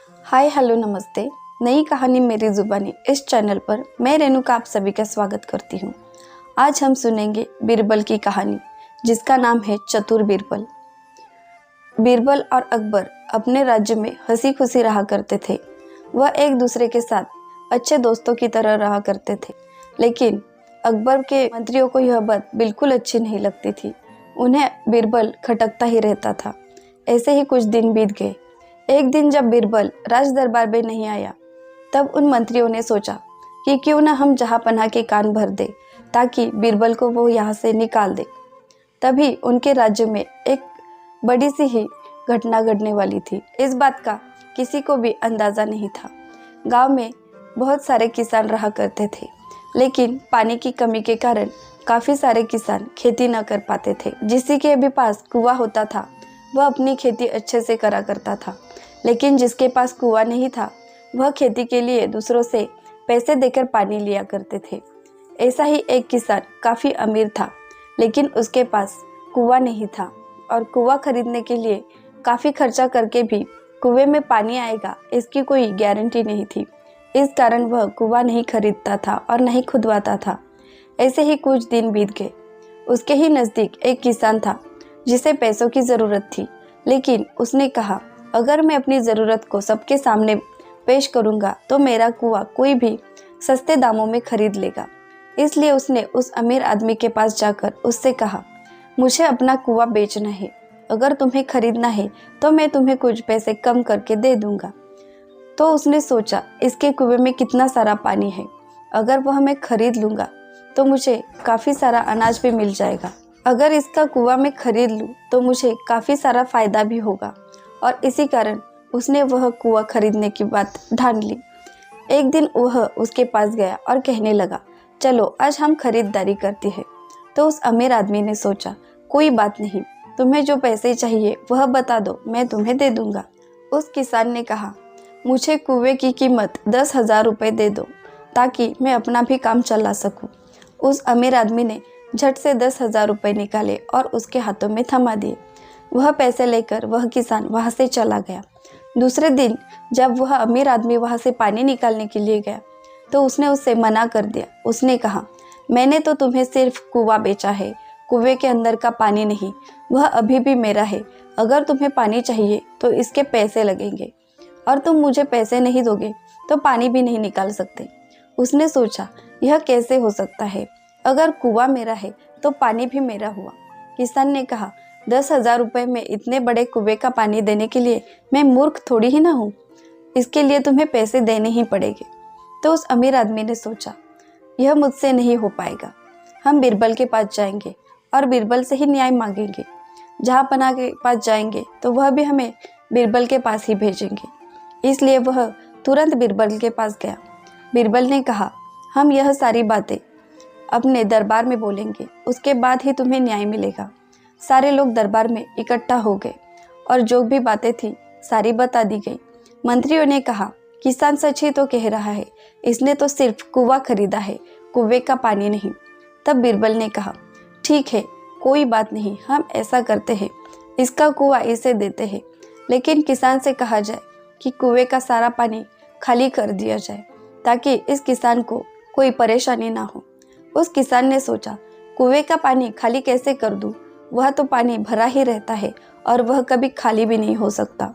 Hi hello नमस्ते। नई कहानी मेरी जुबानी इस चैनल पर मैं रेणुका आप सभी का स्वागत करती हूँ। आज हम सुनेंगे बीरबल की कहानी जिसका नाम है चतुर बीरबल। बीरबल और अकबर अपने राज्य में हंसी खुशी रहा करते थे। वह एक दूसरे के साथ अच्छे दोस्तों की तरह रहा करते थे। लेकिन अकबर के मंत्रियों को यह बात बिल्कुल अच्छी नहीं लगती थी। उन्हें बीरबल खटकता ही रहता था। ऐसे ही कुछ दिन बीत गए। एक दिन जब बीरबल राज दरबार में नहीं आया, तब उन मंत्रियों ने सोचा कि क्यों न हम जहाँ पनाह के कान भर दे ताकि बीरबल को वो यहाँ से निकाल दे। तभी उनके राज्य में एक बड़ी सी ही घटना घटने वाली थी। इस बात का किसी को भी अंदाज़ा नहीं था। गांव में बहुत सारे किसान रहा करते थे, लेकिन पानी की कमी के कारण काफ़ी सारे किसान खेती न कर पाते थे। जिसी के भी पास कुआं होता था वह अपनी खेती अच्छे से करा करता था, लेकिन जिसके पास कुआं नहीं था वह खेती के लिए दूसरों से पैसे देकर पानी लिया करते थे। ऐसा ही एक किसान काफ़ी अमीर था, लेकिन उसके पास कुआं नहीं था और कुआं खरीदने के लिए काफ़ी खर्चा करके भी कुएं में पानी आएगा इसकी कोई गारंटी नहीं थी। इस कारण वह कुआं नहीं खरीदता था और नहीं खुदवाता था। ऐसे ही कुछ दिन बीत गए। उसके ही नज़दीक एक किसान था जिसे पैसों की ज़रूरत थी, लेकिन उसने कहा अगर मैं अपनी ज़रूरत को सबके सामने पेश करूंगा तो मेरा कुआं कोई भी सस्ते दामों में खरीद लेगा। इसलिए उसने उस अमीर आदमी के पास जाकर उससे कहा, मुझे अपना कुआं बेचना है, अगर तुम्हें खरीदना है तो मैं तुम्हें कुछ पैसे कम करके दे दूंगा। तो उसने सोचा इसके कुएं में कितना सारा पानी है, अगर वह मैं खरीद लूँगा तो मुझे काफ़ी सारा अनाज भी मिल जाएगा। अगर इसका कुआं मैं खरीद लूँ तो मुझे काफ़ी सारा फ़ायदा भी होगा। और इसी कारण उसने वह कुआं खरीदने की बात ठान ली। एक दिन वह उसके पास गया और कहने लगा, चलो आज हम खरीदारी करते हैं। तो उस अमीर आदमी ने सोचा, कोई बात नहीं, तुम्हें जो पैसे चाहिए वह बता दो, मैं तुम्हें दे दूंगा। उस किसान ने कहा, मुझे कुएं की कीमत 10,000 रुपये दे दो ताकि मैं अपना भी काम चला सकूं। उस अमीर आदमी ने झट से 10,000 रुपये निकाले और उसके हाथों में थमा दिए। वह पैसे लेकर वह किसान वहाँ से चला गया। दूसरे दिन जब वह अमीर आदमी वहाँ से पानी निकालने के लिए गया तो उसने उससे मना कर दिया। उसने कहा, मैंने तो तुम्हें सिर्फ कुआं बेचा है, कुएं के अंदर का पानी नहीं, वह अभी भी मेरा है। अगर तुम्हें पानी चाहिए तो इसके पैसे लगेंगे और तुम मुझे पैसे नहीं दोगे तो पानी भी नहीं निकाल सकते। उसने सोचा, यह कैसे हो सकता है, अगर कुआं मेरा है तो पानी भी मेरा हुआ। किसान ने कहा, 10,000 रुपये में इतने बड़े कुएं का पानी देने के लिए मैं मूर्ख थोड़ी ही ना हूँ, इसके लिए तुम्हें पैसे देने ही पड़ेंगे। तो उस अमीर आदमी ने सोचा, यह मुझसे नहीं हो पाएगा, हम बीरबल के पास जाएंगे और बीरबल से ही न्याय मांगेंगे। जहाँ पनाह के पास जाएंगे तो वह भी हमें बीरबल के पास ही भेजेंगे। इसलिए वह तुरंत बीरबल के पास गया। बीरबल ने कहा, हम यह सारी बातें अपने दरबार में बोलेंगे, उसके बाद ही तुम्हें न्याय मिलेगा। सारे लोग दरबार में इकट्ठा हो गए और जो भी बातें थी सारी बता दी गई। मंत्रियों ने कहा, किसान सच ही तो कह रहा है, इसने तो सिर्फ कुआं खरीदा है, कुएं का पानी नहीं। तब बीरबल ने कहा, ठीक है, कोई बात नहीं, हम ऐसा करते हैं, इसका कुआं इसे देते हैं, लेकिन किसान से कहा जाए कि कुएं का सारा पानी खाली कर दिया जाए ताकि इस किसान को कोई परेशानी ना हो। उस किसान ने सोचा, कुएं का पानी खाली कैसे कर दूं, वह तो पानी भरा ही रहता है और वह कभी खाली भी नहीं हो सकता।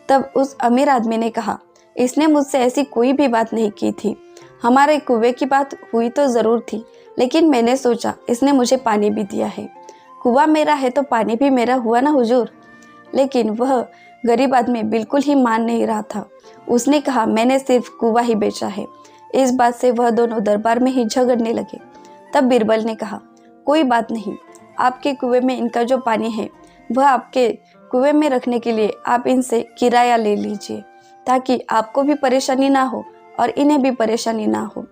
तब उस अमीर आदमी ने कहा, इसने मुझसे ऐसी कोई भी बात नहीं की थी, हमारे कुएं की बात हुई तो ज़रूर थी, लेकिन मैंने सोचा इसने मुझे पानी भी दिया है, कुआं मेरा है तो पानी भी मेरा हुआ ना हुजूर। लेकिन वह गरीब आदमी बिल्कुल ही मान नहीं रहा था। उसने कहा, मैंने सिर्फ कुआं ही बेचा है। इस बात से वह दोनों दरबार में ही झगड़ने लगे। तब बीरबल ने कहा, कोई बात नहीं, आपके कुएं में इनका जो पानी है वह आपके कुएं में रखने के लिए आप इनसे किराया ले लीजिए ताकि आपको भी परेशानी ना हो और इन्हें भी परेशानी ना हो।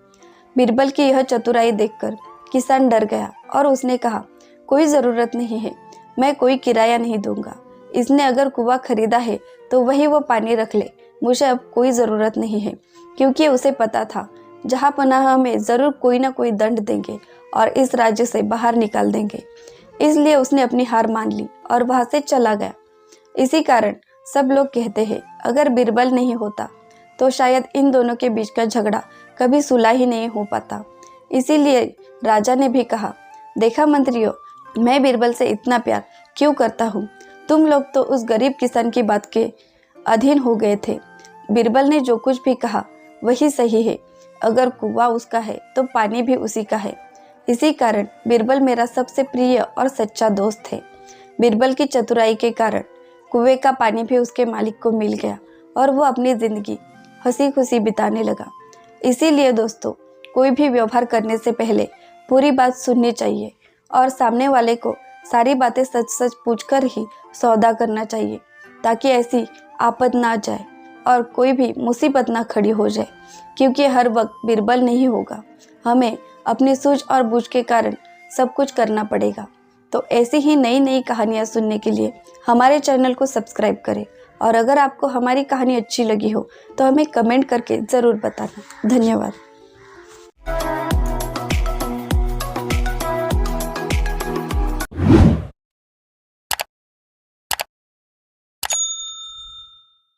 बीरबल की यह चतुराई देखकर किसान डर गया और उसने कहा, कोई ज़रूरत नहीं है, मैं कोई किराया नहीं दूंगा, इसने अगर कुआं खरीदा है तो वही वो पानी रख ले, मुझे अब कोई ज़रूरत नहीं है। क्योंकि उसे पता था जहाँ पनाह हमें ज़रूर कोई ना कोई दंड देंगे और इस राज्य से बाहर निकाल देंगे। इसलिए उसने अपनी हार मान ली और वहाँ से चला गया। इसी कारण सब लोग कहते हैं अगर बीरबल नहीं होता तो शायद इन दोनों के बीच का झगड़ा कभी सुलह ही नहीं हो पाता। इसीलिए राजा ने भी कहा, देखा मंत्रियों, मैं बीरबल से इतना प्यार क्यों करता हूँ। तुम लोग तो उस गरीब किसान की बात के अधीन हो गए थे। बीरबल ने जो कुछ भी कहा वही सही है। अगर कुआं उसका है तो पानी भी उसी का है। इसी कारण बीरबल मेरा सबसे प्रिय और सच्चा दोस्त है। बीरबल की चतुराई के कारण कुएं का पानी भी उसके मालिक को मिल गया और वो अपनी जिंदगी हंसी खुशी बिताने लगा। इसीलिए दोस्तों, कोई भी व्यवहार करने से पहले पूरी बात सुननी चाहिए और सामने वाले को सारी बातें सच सच पूछकर ही सौदा करना चाहिए, ताकि ऐसी आफत ना जाए और कोई भी मुसीबत ना खड़ी हो जाए। क्योंकि हर वक्त बीरबल नहीं होगा, हमें अपनी सूझ और बूझ के कारण सब कुछ करना पड़ेगा। तो ऐसी ही नई नई कहानियाँ सुनने के लिए हमारे चैनल को सब्सक्राइब करें और अगर आपको हमारी कहानी अच्छी लगी हो तो हमें कमेंट करके ज़रूर बताना। धन्यवाद।